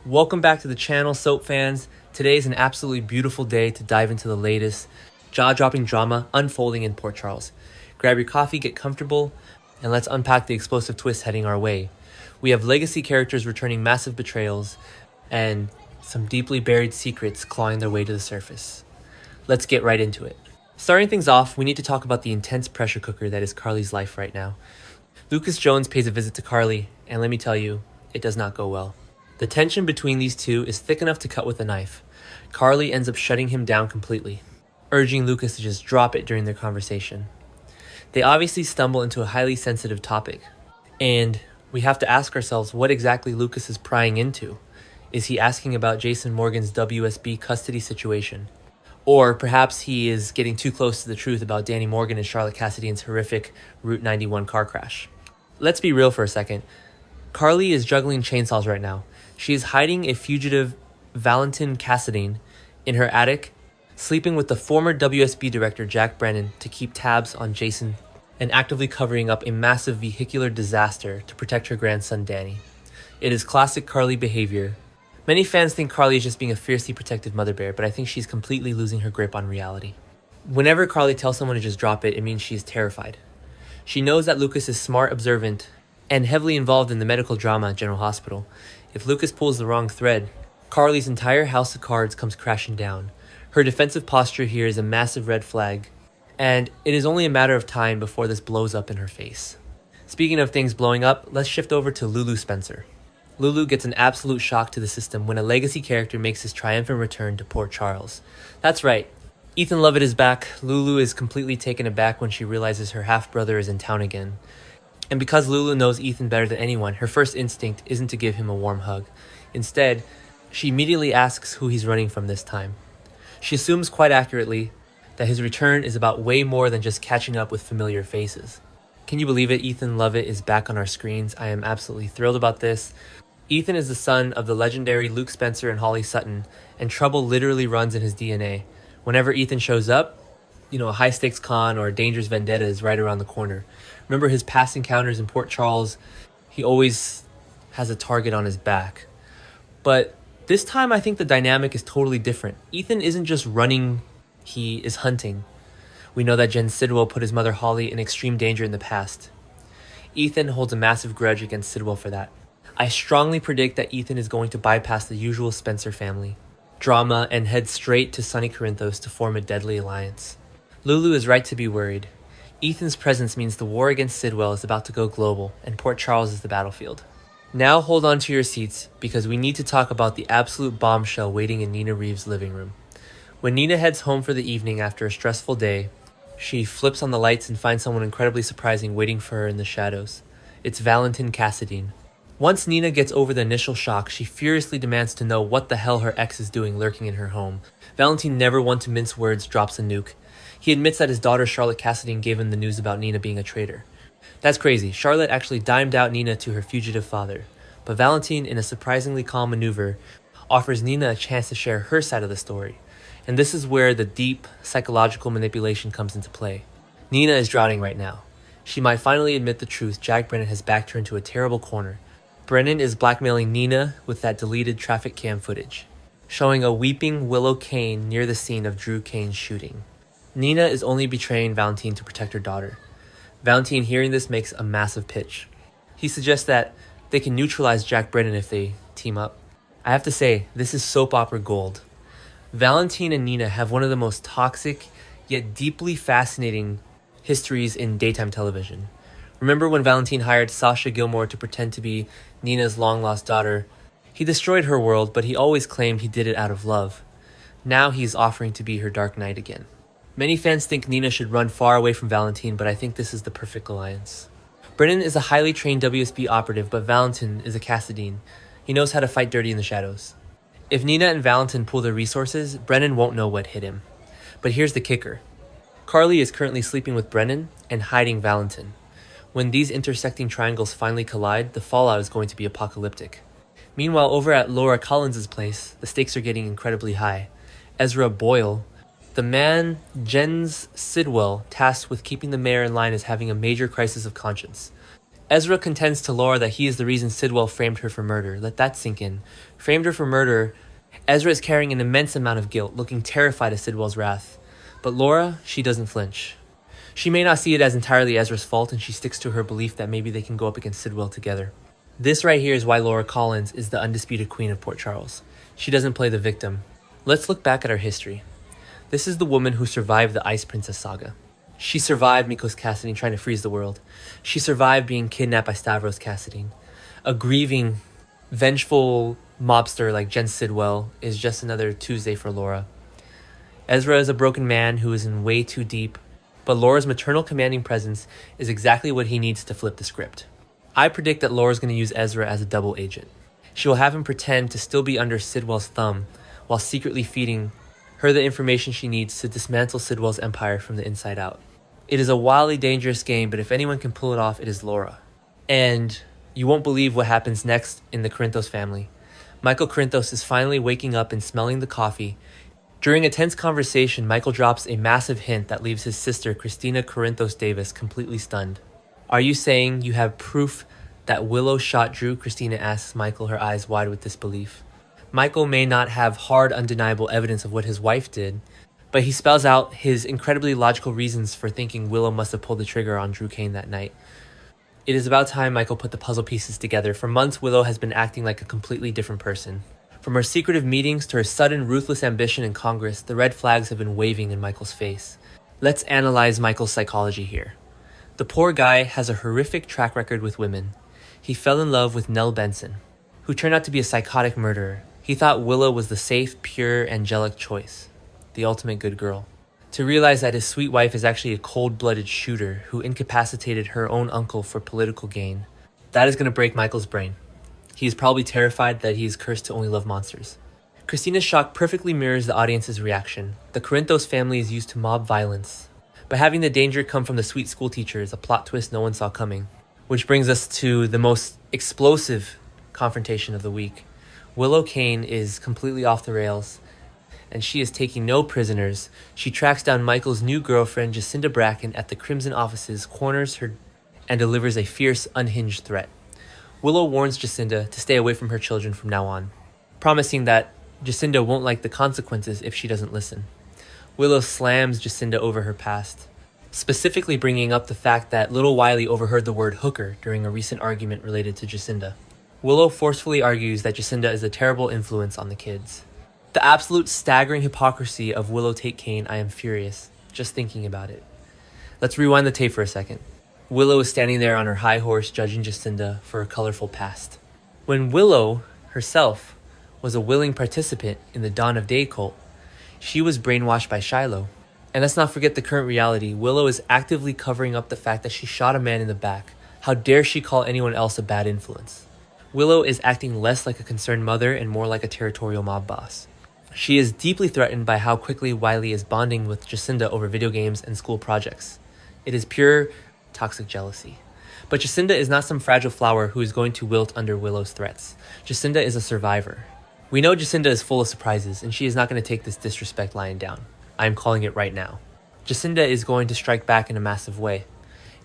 Welcome back to the channel, soap fans. Today is an absolutely beautiful day to dive into the latest jaw-dropping drama unfolding in Port Charles. Grab your coffee, get comfortable, and let's unpack the explosive twists heading our way. We have legacy characters returning massive betrayals, and some deeply buried secrets clawing their way to the surface. Let's get right into it. Starting things off, we need to talk about the intense pressure cooker that is Carly's life right now. Lucas Jones pays a visit to Carly, and let me tell you, it does not go well. The tension between these two is thick enough to cut with a knife. Carly ends up shutting him down completely, urging Lucas to just drop it during their conversation. They obviously stumble into a highly sensitive topic, and we have to ask ourselves what exactly Lucas is prying into. Is he asking about Jason Morgan's WSB custody situation? Or perhaps he is getting too close to the truth about Danny Morgan and Charlotte Cassidy's horrific Route 91 car crash. Let's be real for a second. Carly is juggling chainsaws right now. She is hiding a fugitive Valentin Cassidy in her attic, sleeping with the former WSB director Jack Brennan to keep tabs on Jason, and actively covering up a massive vehicular disaster to protect her grandson Danny. It is classic Carly behavior. Many fans think Carly is just being a fiercely protective mother bear, but I think she's completely losing her grip on reality. Whenever Carly tells someone to just drop it, it means she's terrified. She knows that Lucas is smart, observant, and heavily involved in the medical drama at General Hospital. If Lucas pulls the wrong thread, Carly's entire house of cards comes crashing down. Her defensive posture here is a massive red flag, and it is only a matter of time before this blows up in her face. Speaking of things blowing up, let's shift over to Lulu Spencer. Lulu gets an absolute shock to the system when a legacy character makes his triumphant return to Port Charles. That's right, Ethan Lovett is back. Lulu is completely taken aback when she realizes her half-brother is in town again. And because Lulu knows Ethan better than anyone, her first instinct isn't to give him a warm hug. Instead, she immediately asks who he's running from this time. She assumes quite accurately that his return is about way more than just catching up with familiar faces. Can you believe it? Ethan Lovett is back on our screens. I am absolutely thrilled about this. Ethan is the son of the legendary Luke Spencer and Holly Sutton, and trouble literally runs in his DNA. Whenever Ethan shows up, a high-stakes con or a dangerous vendetta is right around the corner. Remember his past encounters in Port Charles? He always has a target on his back. But this time, I think the dynamic is totally different. Ethan isn't just running, he is hunting. We know that Jen Sidwell put his mother Holly in extreme danger in the past. Ethan holds a massive grudge against Sidwell for that. I strongly predict that Ethan is going to bypass the usual Spencer family drama and head straight to sunny Corinthos to form a deadly alliance. Lulu is right to be worried. Ethan's presence means the war against Sidwell is about to go global, and Port Charles is the battlefield. Now hold on to your seats, because we need to talk about the absolute bombshell waiting in Nina Reeves' living room. When Nina heads home for the evening after a stressful day, she flips on the lights and finds someone incredibly surprising waiting for her in the shadows. It's Valentin Cassidy. Once Nina gets over the initial shock, she furiously demands to know what the hell her ex is doing lurking in her home. Valentin, never one to mince words, drops a nuke. He admits that his daughter Charlotte Cassidy gave him the news about Nina being a traitor. That's crazy. Charlotte actually dimed out Nina to her fugitive father. But Valentin, in a surprisingly calm maneuver, offers Nina a chance to share her side of the story. And this is where the deep psychological manipulation comes into play. Nina is drowning right now. She might finally admit the truth. Jack Brennan has backed her into a terrible corner. Brennan is blackmailing Nina with that deleted traffic cam footage, showing a weeping Willow Kane near the scene of Drew Kane's shooting. Nina is only betraying Valentin to protect her daughter. Valentin, hearing this, makes a massive pitch. He suggests that they can neutralize Jack Brennan if they team up. I have to say, this is soap opera gold. Valentin and Nina have one of the most toxic, yet deeply fascinating histories in daytime television. Remember when Valentin hired Sasha Gilmore to pretend to be Nina's long-lost daughter? He destroyed her world, but he always claimed he did it out of love. Now he's offering to be her dark knight again. Many fans think Nina should run far away from Valentin, but I think this is the perfect alliance. Brennan is a highly trained WSB operative, but Valentin is a Cassidy. He knows how to fight dirty in the shadows. If Nina and Valentin pool their resources, Brennan won't know what hit him. But here's the kicker. Carly is currently sleeping with Brennan and hiding Valentin. When these intersecting triangles finally collide, the fallout is going to be apocalyptic. Meanwhile, over at Laura Collins' place, the stakes are getting incredibly high. Ezra Boyle, the man Jens Sidwell tasked with keeping the mayor in line, is having a major crisis of conscience. Ezra contends to Laura that he is the reason Sidwell framed her for murder. Let that sink in. Framed her for murder, Ezra is carrying an immense amount of guilt, looking terrified of Sidwell's wrath. But Laura, she doesn't flinch. She may not see it as entirely Ezra's fault, and she sticks to her belief that maybe they can go up against Sidwell together. This right here is why Laura Collins is the undisputed queen of Port Charles. She doesn't play the victim. Let's look back at our history. This is the woman who survived the Ice Princess saga. She survived Mikos Cassadine trying to freeze the world. She survived being kidnapped by Stavros Cassadine. A grieving, vengeful mobster like Jen Sidwell is just another Tuesday for Laura. Ezra is a broken man who is in way too deep, but Laura's maternal commanding presence is exactly what he needs to flip the script. I predict that Laura's going to use Ezra as a double agent. She will have him pretend to still be under Sidwell's thumb while secretly feeding her the information she needs to dismantle Sidwell's empire from the inside out. It is a wildly dangerous game, but if anyone can pull it off, it is Laura. And you won't believe what happens next in the Corinthos family. Michael Corinthos is finally waking up and smelling the coffee. During a tense conversation, Michael drops a massive hint that leaves his sister, Christina Corinthos Davis, completely stunned. Are you saying you have proof that Willow shot Drew? Christina asks Michael, her eyes wide with disbelief. Michael may not have hard, undeniable evidence of what his wife did, but he spells out his incredibly logical reasons for thinking Willow must have pulled the trigger on Drew Kane that night. It is about time Michael put the puzzle pieces together. For months, Willow has been acting like a completely different person. From her secretive meetings to her sudden, ruthless ambition in Congress, the red flags have been waving in Michael's face. Let's analyze Michael's psychology here. The poor guy has a horrific track record with women. He fell in love with Nell Benson, who turned out to be a psychotic murderer. He thought Willow was the safe, pure, angelic choice, the ultimate good girl. To realize that his sweet wife is actually a cold-blooded shooter who incapacitated her own uncle for political gain. That is going to break Michael's brain. He is probably terrified that he is cursed to only love monsters. Christina's shock perfectly mirrors the audience's reaction. The Corinthos family is used to mob violence, but having the danger come from the sweet schoolteacher is a plot twist no one saw coming. Which brings us to the most explosive confrontation of the week. Willow Kane is completely off the rails, and she is taking no prisoners. She tracks down Michael's new girlfriend, Jacinda Bracken, at the Crimson offices, corners her, and delivers a fierce, unhinged threat. Willow warns Jacinda to stay away from her children from now on, promising that Jacinda won't like the consequences if she doesn't listen. Willow slams Jacinda over her past, specifically bringing up the fact that little Wiley overheard the word hooker during a recent argument related to Jacinda. Willow forcefully argues that Jacinda is a terrible influence on the kids. The absolute staggering hypocrisy of Willow Tate Kane, I am furious, just thinking about it. Let's rewind the tape for a second. Willow is standing there on her high horse judging Jacinda for her colorful past. When Willow herself was a willing participant in the Dawn of Day cult, she was brainwashed by Shiloh. And let's not forget the current reality. Willow is actively covering up the fact that she shot a man in the back. How dare she call anyone else a bad influence? Willow is acting less like a concerned mother and more like a territorial mob boss. She is deeply threatened by how quickly Wiley is bonding with Jacinda over video games and school projects. It is pure toxic jealousy. But Jacinda is not some fragile flower who is going to wilt under Willow's threats. Jacinda is a survivor. We know Jacinda is full of surprises, and she is not going to take this disrespect lying down. I am calling it right now. Jacinda is going to strike back in a massive way.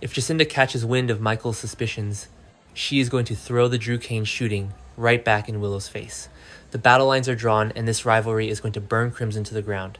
If Jacinda catches wind of Michael's suspicions, she is going to throw the Drew Kane shooting right back in Willow's face. The battle lines are drawn, and this rivalry is going to burn Crimson to the ground.